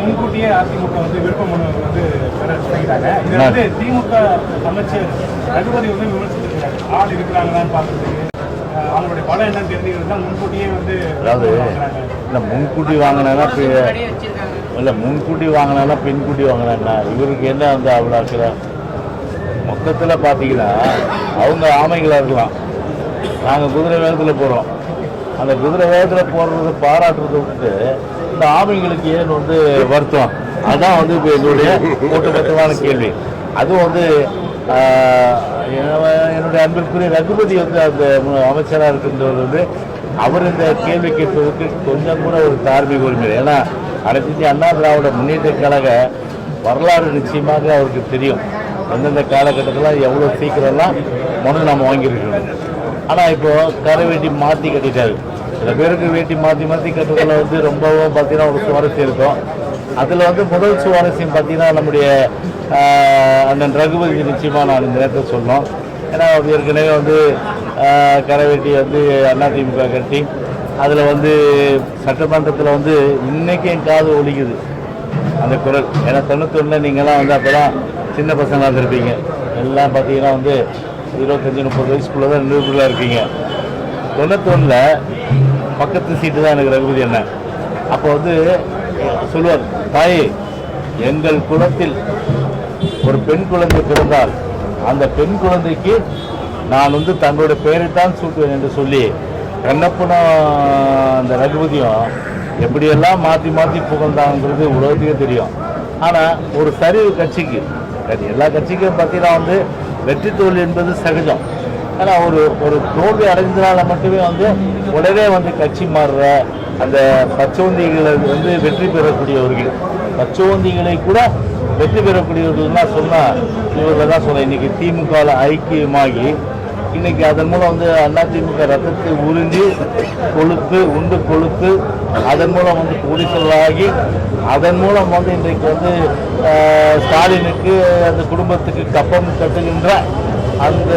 முன்கூட்டியே அதிமுக வந்து விருப்ப மனு வந்து பெற செய்கிறாங்க. இதை வந்து திமுக அமைச்சர் ரகுபதி வந்து விமர்சிச்சிருக்காரு. ஆள் இருக்கிறாங்களான்னு பார்க்கறதுக்கு அவங்களுடைய பலம் என்னன்னு தெரிஞ்சுக்கிறது தான் முன்கூட்டியே வந்து. அதாவது இல்லை முன்கூட்டி வாங்கினா இல்லை முன்கூட்டி வாங்கினா பின்கூட்டி வாங்கினா இவருக்கு என்ன வந்து அவ்வளோ இருக்கிற மொத்தத்தில் பார்த்தீங்கன்னா அவங்க ஆமைகளாக இருக்கலாம், நாங்கள் குதிரை வேகத்தில் போகிறோம். அந்த குதிரை வேகத்தில் போடுறது பாராட்டுறதை விட்டு இந்த ஆமைகளுக்கு ஏன் வந்து வருத்தம், அதுதான் வந்து இப்போ என்னுடைய ஒட்டுமொத்தமான கேள்வி. அதுவும் வந்து என்னுடைய அன்பிற்குரிய ரகுபதி வந்து அந்த அமைச்சராக இருக்கின்றவர் வந்து அவர் இந்த கேள்வி கேட்பதற்கு கொஞ்சம் கூட ஒரு தார்மீக உரிமை. ஏன்னா அனைத்து அண்ணா திராவிட முன்னேற்ற கழக வரலாறு நிச்சயமாக அவருக்கு தெரியும். எந்தெந்த காலகட்டத்தில் எவ்வளோ சீக்கிரம்லாம் மனு நம்ம வாங்கியிருக்கணும். ஆனால் இப்போது கரை வேட்டி மாற்றி கட்டிட்டாரு. சில பேருக்கு வேட்டி மாற்றி கட்டுறதுல வந்து ரொம்பவும் பார்த்தீங்கன்னா ஒரு சுவாரஸ்யம் இருக்கும். அதில் வந்து முதல் சுவாரஸ்யம் பார்த்தீங்கன்னா நம்முடைய அண்ணன் ரகுபதி நிச்சயமாக நான் இந்த நேரத்தில் சொல்லணும். ஏன்னா ஏற்கனவே வந்து கரை வேட்டி வந்து அதிமுக கட்டி அதில் வந்து சட்டமன்றத்தில் வந்து இன்றைக்கி என் காது ஒலிக்குது அந்த குரல். ஏன்னா 91 நீங்கள்லாம் வந்து அப்போ தான் சின்ன பசங்களாக இருந்திருப்பீங்க. எல்லாம் பார்த்தீங்கன்னா வந்து 25-30 வயசுக்குள்ளே தான் நிறுவனங்களாக இருக்கீங்க. 91 பக்கத்து சீட்டு தான் எனக்கு ரகுபதி அண்ணன். அப்போ வந்து சொல்லுவார், தாயே எங்கள் குலத்தில் ஒரு பெண் குழந்தை பிறந்தால் அந்த பெண் குழந்தைக்கு நான் வந்து தங்களுடைய பெயரைத்தான் சூட்டுவேன் என்று சொல்லி கண்ணப்பனும் அந்த ரகுபதியும் எப்படியெல்லாம் மாற்றி புகழ்ந்தாங்கிறது உலகத்துக்கே தெரியும். ஆனால் ஒரு சரிவு கட்சிக்கு எல்லா கட்சிக்கும் பார்த்தீங்கன்னா வந்து வெற்றி தோல்வி என்பது சகஜம். ஆனால் ஒரு தோல்வி அடைஞ்சதுனால மட்டுமே வந்து உடனே வந்து கட்சி மாறுற அந்த பச்சோந்திகளை வந்து வெற்றி பெறக்கூடியவர்கள், பச்சோந்திகளை கூட வெற்றி பெறக்கூடியவர்கள்லாம் சொன்னால் இவர்கள் தான் சொல்ல. இன்றைக்கி திமுகவில் ஐக்கியமாகி இன்றைக்கி அதன் மூலம் வந்து அதிமுக ரத்தத்தை உறிஞ்சி கொழுத்து அதன் மூலம் வந்து குடிசலாகி அதன் மூலம் வந்து இன்றைக்கு வந்து ஸ்டாலினுக்கு அந்த குடும்பத்துக்கு கப்பம் கட்டுகின்ற அந்த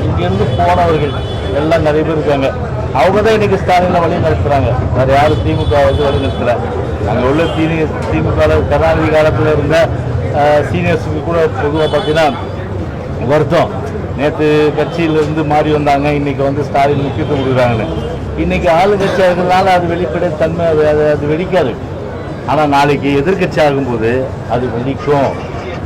இங்கேருந்து போனவர்கள் எல்லாம் நிறைய பேர் இருக்காங்க. அவங்க தான் இன்றைக்கி ஸ்டாலினை வழி நடத்துகிறாங்க. வேறு யாரும் திமுக வந்து வழி நடத்துகிறாங்க. அங்கே உள்ள திமுகவில் கருணாநிதி காலத்தில் இருந்த சீனியர்ஸுக்கு கூட பொதுவாக பார்த்தீங்கன்னா வருத்தம். நேற்று கட்சியிலேருந்து மாறி வந்தாங்க, இன்றைக்கி வந்து ஸ்டாலின் முக்கியத்துவம் கொடுக்குறாங்கன்னு. இன்றைக்கி ஆளுங்கட்சியாக இருக்கிறதுனால அது வெளிப்படை தன்மை அது வெடிக்காது. ஆனால் நாளைக்கு எதிர்கட்சி ஆகும்போது அது வெடிக்கும்,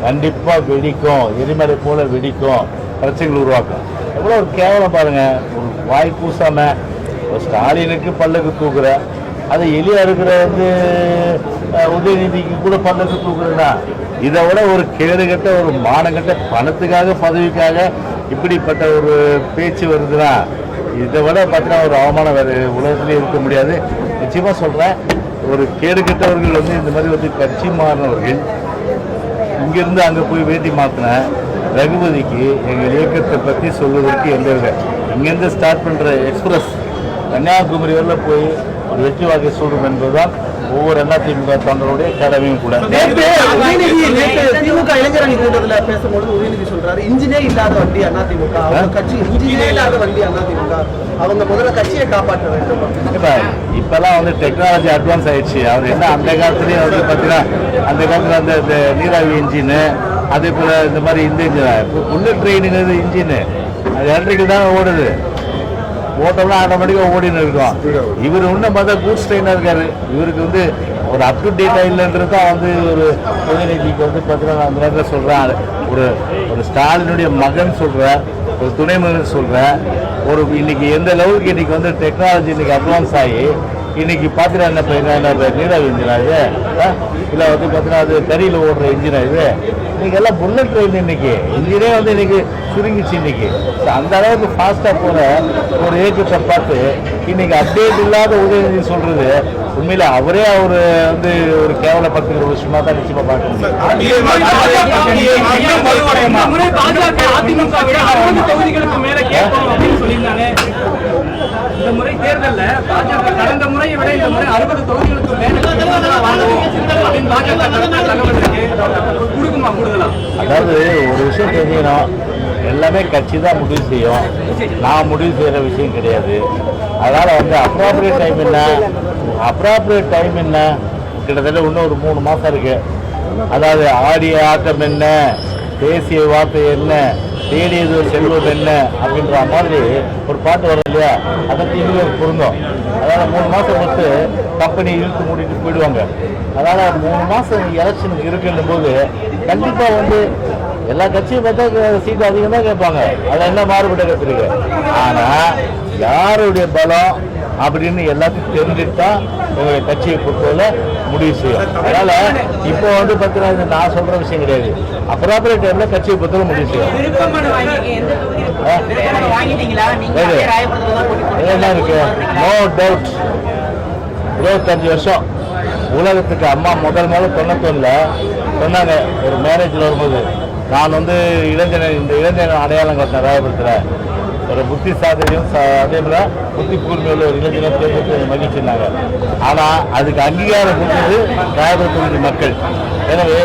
கண்டிப்பாக வெடிக்கும், எரிமலை போல் வெடிக்கும், பிரச்சனைகள் உருவாக்கும். எவ்வளோ ஒரு கேவலம் பாருங்கள். ஒரு வாய் பூசாமல் ஒரு ஸ்டாலினுக்கு பல்லுக்கு தூக்குற, அதை எலியாக இருக்கிற வந்து உதயநிதிக்கு கூட பல்லுக்கு தூக்குறதுனா இதை விட ஒரு கேடுகட்ட ஒரு மானங்கட்ட பணத்துக்காக பதவிக்காக இப்படிப்பட்ட ஒரு பேச்சு வருதுன்னா இதை விட பார்த்தீங்கன்னா ஒரு அவமானம் வேறு உலகத்துலேயே இருக்க முடியாது. நிச்சயமாக சொல்கிறேன், ஒரு கேடுகட்டவர்கள் வந்து இந்த மாதிரி வந்து கட்சி மாறினவர்கள் இங்கேருந்து அங்கே போய் வேட்டி மாற்றின ரகுபதிக்கு எங்கள் இயக்கத்தை பற்றி சொல்வதற்கு எந்த வித இங்கேருந்து ஸ்டார்ட் பண்ணுற எக்ஸ்பிரஸ் கன்னியாகுமரி வரல போய் ஒரு வெற்றி வாக்கை சொல்லும் என்பதுதான் ஒவ்வொரு அதிமுக தொண்டருடைய கடமையும் கூட. திமுக இளைஞரணி கூட்டத்தில் பேசும்போது உதயநிதி சொல்றாரு, இன்ஜினே இல்லாத வண்டி அதிமுக, அவங்க கட்சி இன்ஜினே இல்லாத வண்டி அதிமுக, அவங்க முதல்ல கட்சியை காப்பாற்ற வேண்டும். இப்பெல்லாம் வந்து டெக்னாலஜி அட்வான்ஸ் ஆயிடுச்சு. அவர் என்ன அந்த காலத்துலேயும் வந்து பார்த்தீங்கன்னா அந்த காலத்தில் அந்த நீராவி இன்ஜினு, அதே போல் இந்த மாதிரி இந்த இன்ஜின், இப்போ புல்லட் ட்ரெயினுங்கிறது இன்ஜினு அது எலக்ட்ரிக்கல் தான் ஓடுது. ஓட்டம்லாம் ஆட்டோமேட்டிக்காக ஓடின்னு இருக்கோம். இவர் இன்னும் பார்த்தா கூட்ஸ் ட்ரெயினாக இருக்காரு. இவருக்கு வந்து ஒரு அப் டு டேட்டாக இல்லைன்றது தான் வந்து ஒரு உதயநிதிக்கு வந்து பார்த்தீங்கன்னா அந்த நேரத்தில் சொல்கிறேன். ஒரு ஸ்டாலினுடைய மகன் சொல்கிறேன், ஒரு துணை மகன் சொல்கிறேன். ஒரு இன்னைக்கு எந்த லெவலுக்கு இன்றைக்கி வந்து டெக்னாலஜி இன்றைக்கி அட்வான்ஸ் ஆகி இன்றைக்கி பார்த்தீங்கன்னா என்ன நீராவி இன்ஜினா இது, இல்லை வந்து பார்த்தீங்கன்னா அது கரியில் ஓடுற இன்ஜினா இது. இன்றைக்கி எல்லாம் புல்லட் ட்ரெயின் இன்றைக்கி இன்ஜினே வந்து இன்றைக்கி சுருங்கிச்சு. இன்றைக்கி அந்த அளவுக்கு ஃபாஸ்ட்டாக போகிற ஒரு இயக்கத்தை பார்த்து இன்றைக்கி அப்டேட் இல்லாத உதயநிதி சொல்கிறது உண்மையில் அவரே அவர் வந்து ஒரு கேவலப்படுத்துகிற ஒரு விஷயமா தான் நிச்சயமாக பார்க்க முடியும். இந்த முறை தேர்தலில் பாஜக கடந்த முறையை விட இந்த முறை 60 தொகுதிகளுக்கு அதாவது ஒரு விஷயம் தெரிஞ்சுக்கணும், எல்லாமே கட்சி தான் முடிவு செய்யும், நான் முடிவு செய்கிற விஷயம் கிடையாது. அதனால் வந்து அப்ராப்ரியேட் டைம் என்ன கிட்டத்தட்ட இன்னும் ஒரு 3 மாதம் இருக்கு. அதாவது ஆடிய ஆட்டம் என்ன, தேசிய வார்த்தை என்ன, தேடியது செல்வம் என்ன அப்படின்ற மாதிரி ஒரு பாட்டு வரும் இல்லையா, அதை தீவிர பொருந்தும். அதனால் 3 மாதம் பொறுத்து கம்பெனி இழுத்து மூடிட்டு போயிடுவாங்க. அதனால் 3 மாதம் எலெக்ஷனுக்கு இருக்குன்னும் போது கண்டிப்பாக வந்து எல்லா கட்சியும் பார்த்தா சீட்டு அதிகம் தான் கேட்பாங்க. அதில் என்ன மாறுபட்ட கருத்து இருக்கு. ஆனால் யாருடைய பலம் அப்படின்னு எல்லாத்தையும் தெரிஞ்சுட்டு தான் உங்களுடைய கட்சியை பொறுத்தவரை முடிவு செய்யும். அதனால இப்போ வந்து பார்த்தீங்கன்னா நான் சொல்ற விஷயம் கிடையாது. அப்ராப்ரியேட் டைம்ல கட்சியை பொறுத்தவரை முடிவு செய்யும். என்ன இருக்கு, நோ டவுட். 25 வருஷம் உலகத்துக்கு அம்மா முதல் 91ல் சொன்னாங்க ஒரு மேரேஜில் வரும்போது, நான் வந்து இந்த இளைஞர் அடையாளம் காட்டின ராயபுரத்தில் ஒரு புத்தி சாதனையும் அதே போல புத்தி கூர்மையுள்ள ஒரு இளைஞரும் தேர்ந்தெடுத்து மகிழ்ச்சினாங்க. ஆனால் அதுக்கு அங்கீகாரம் கொடுத்தது ராயபுரம் தொகுதி மக்கள். எனவே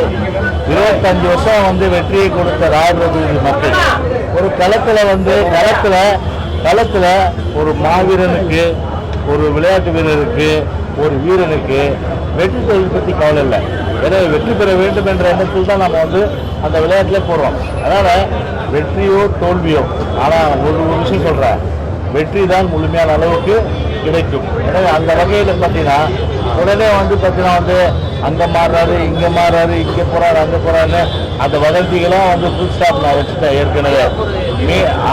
25 வருஷம் வந்து வெற்றியை கொடுத்த ராயபுரம் தொகுதி மக்கள் ஒரு களத்தில் ஒரு மாவீரனுக்கு, ஒரு விளையாட்டு வீரருக்கு, ஒரு வீரனுக்கு வெற்றி தொழில் பற்றி கவலை இல்லை. எனவே வெற்றி பெற வேண்டும் என்ற எண்ணத்தில் தான் நம்ம வந்து அந்த விளையாட்டில் போடுறோம். அதனால் வெற்றியோ தோல்வியோ, ஆனால் ஒரு விஷயம் சொல்கிறேன், வெற்றி தான் முழுமையான அளவுக்கு கிடைக்கும். எனவே அந்த வகையில் பார்த்தீங்கன்னா உடனே வந்து பார்த்தீங்கன்னா வந்து அங்கே மாறுறாரு, இங்கே மாறுறாரு, இங்கே போகிறாரு, அங்கே போகிறாருன்னு அந்த வதந்திகளாம் வந்து ஃபுல் ஸ்டாப் நான் வச்சுட்டேன் ஏற்கனவே.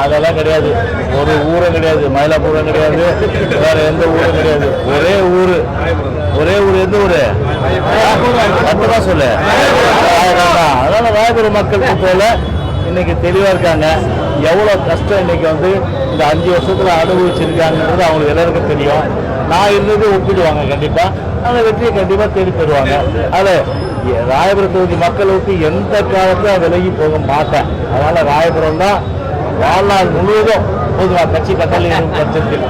அதெல்லாம் கிடையாது. ஒரு ஊரும் கிடையாது, மயிலாப்பூரம் கிடையாது, வேறு எந்த ஊரும் கிடையாது. ஒரே ஊர். எந்த ஊர் மட்டும்தான் சொல்லு. அதனால் ராயபுரம் மக்கள் பொறுத்தவரை இன்னைக்கு தெளிவாக இருக்காங்க. எவ்வளோ கஷ்டம் இன்னைக்கு வந்து இந்த 5 வருஷத்தில் அனுபவிச்சிருக்காங்கன்றது அவங்களுக்கு எல்லாருக்கும் தெரியும். நான் இருந்தது ஒப்பிடுவாங்க கண்டிப்பாக. அந்த வெற்றியை கண்டிப்பாக தேடி பெறுவாங்க. அதில் ராயபுரம் தொகுதி மக்களை விட்டு எந்த காலத்தையும் விலகி போக மாட்டேன். அதனால் ராயபுரம் தான் வாழ்நாள் முழுவதும் பொதுவாக கட்சி கட்டளை பட்சத்தில்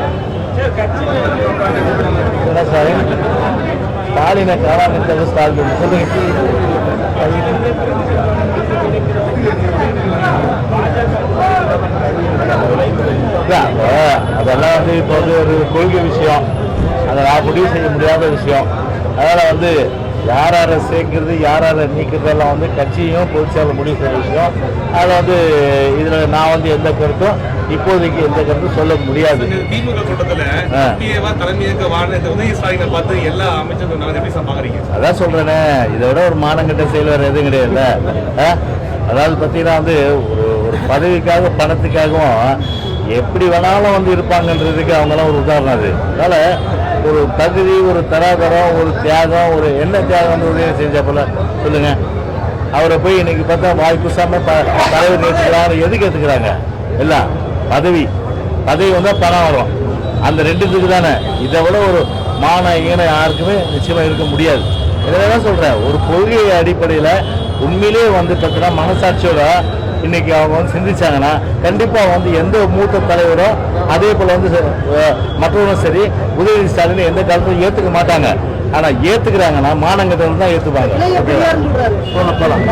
சார் ஸ்டாலினை காலாநித்தது ஸ்டாலின் அதெல்லாம் வந்து இப்போ வந்து ஒரு கொள்கை விஷயம், அதை நான் முடிவு செய்ய முடியாத விஷயம். அதனால் வந்து யார் யாரை சேர்க்கிறது, யார் யாரை நீக்கிறதெல்லாம் வந்து கட்சியும் பொதுச்செயலாளர் முடிவு செய்கிற விஷயம். அதில் வந்து இதில் நான் வந்து எந்த கருத்தும் இப்போதைக்கு எந்த கருத்தும் சொல்ல முடியாது. திமுக கூட்டத்தில் தலைமையேற்க வாகனத்தை உதவி ஸ்டாலினை பார்த்து எல்லா அமைச்சரும் எப்படி பார்க்குறீங்க? அதான் சொல்கிறேனே, இதை விட ஒரு மானங்கிட்ட செயல் வேறு எதுவும் கிடையாது. அதாவது பார்த்தீங்கன்னா வந்து ஒரு பதவிக்காக பணத்துக்காகவும் எப்படி வேணாலும் வந்து இருப்பாங்கன்றதுக்கு அவங்களாம் ஒரு உதாரணம். அது அதனால் ஒரு தகுதி, ஒரு தராதரம், ஒரு தியாகம், ஒரு என்ன தியாகம் வந்து உதவி செஞ்ச போல சொல்லுங்க. அவரை போய் இன்னைக்கு பார்த்தா வாய்ப்புசாம தலைவர் நேற்றுக்கிறாங்க. எதுக்கு ஏற்றுக்கிறாங்க? எல்லாம் பதவி வந்தால் பணம் வரும். அந்த ரெண்டுத்துக்கு தானே. இதை விட ஒரு மான ஈன யாருக்குமே நிச்சயமாக இருக்க முடியாது. இதெல்லாம் சொல்கிறேன், ஒரு கொள்கை அடிப்படையில் உண்மையிலேயே வந்து பார்த்தீங்கன்னா மனசாட்சியோட இன்னைக்கு அவங்க வந்து சிந்திச்சாங்கன்னா கண்டிப்பாக வந்து எந்த மூத்த தலைவரும் அதே போல் வந்து மற்றவரும் சரி உதயநிதி ஸ்டாலின் எந்த காலத்தையும் ஏற்றுக்க மாட்டாங்க. ஆனால் ஏற்றுக்கிறாங்கன்னா மானங்கத்தில் தான் ஏற்றுப்பாங்க. போகலாம்.